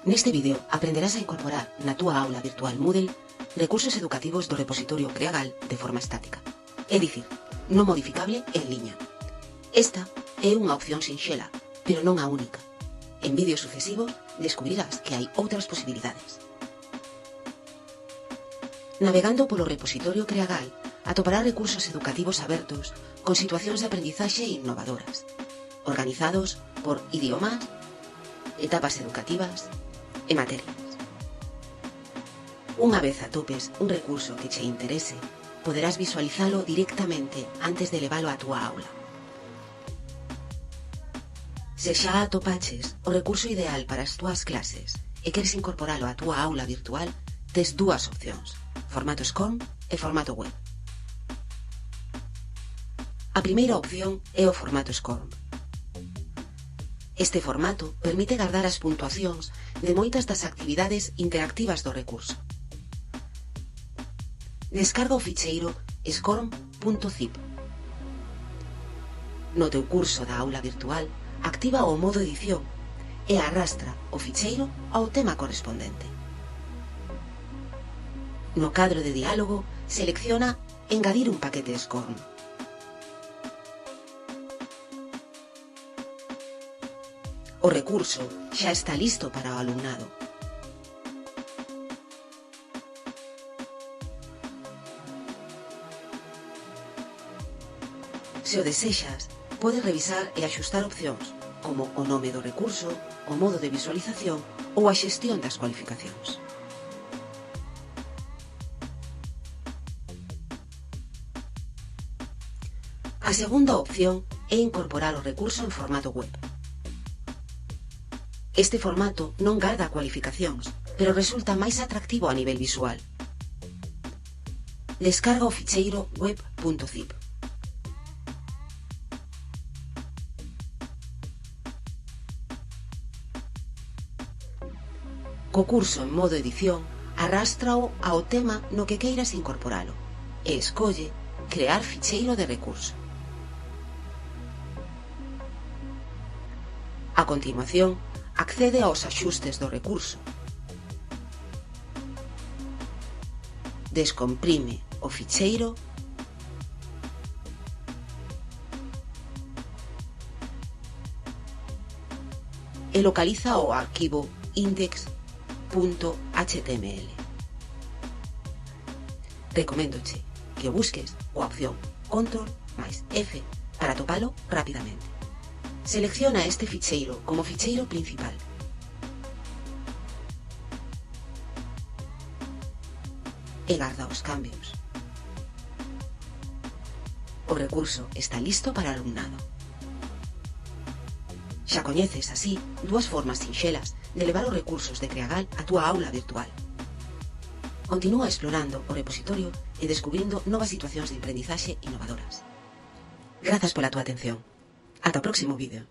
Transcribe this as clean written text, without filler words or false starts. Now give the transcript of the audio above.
Neste vídeo aprenderás a incorporar na túa aula virtual Moodle recursos educativos do repositorio Creagal de forma estática, é dicir, non modificable en liña. Esta é unha opción sinxela, pero non a única. En vídeos sucesivos descubrirás que hai outras posibilidades. Navegando polo repositorio Creagal atoparás recursos educativos abertos con situacións de aprendizaxe innovadoras, organizados por idiomas, etapas educativas e materias. Unha vez atopes un recurso que che interese, poderás visualizalo directamente antes de leválo á túa aula. Se xa atopaches o recurso ideal para as túas clases e queres incorporalo á túa aula virtual, tes dúas opcións, formato SCORM e formato web. A primeira opción é o formato SCORM. Este formato permite guardar as puntuacións de moitas das actividades interactivas do recurso. Descarga o ficheiro scorm.zip. No teu curso da aula virtual, activa o modo edición e arrastra o ficheiro ao tema correspondente. No cadro de diálogo, selecciona Engadir un paquete SCORM. O recurso xa está listo para o alumnado. Se o desexas, podes revisar e axustar opcións, como o nome do recurso, o modo de visualización ou a xestión das cualificacións. A segunda opción é incorporar o recurso en formato web. Este formato non garda cualificacións, pero resulta máis atractivo a nivel visual. Descarga o ficheiro web.zip. Co curso en modo edición, arrástrao ao tema no que queiras incorporalo e escolle Crear ficheiro de recurso. A continuación, accede aos axustes do recurso. Descomprime o ficheiro e localiza o arquivo index.html. Recoméndoche que busques a opción Ctrl máis F para atopalo rapidamente. Selecciona este ficheiro como ficheiro principal. E garda os cambios. O recurso está listo para o alumnado. Xa coñeces, así, dúas formas sinxelas de levar os recursos de Creagal á túa aula virtual. Continúa explorando o repositorio e descubrindo novas situacións de aprendizaxe innovadoras. Grazas pola túa atención. Ata o próximo vídeo.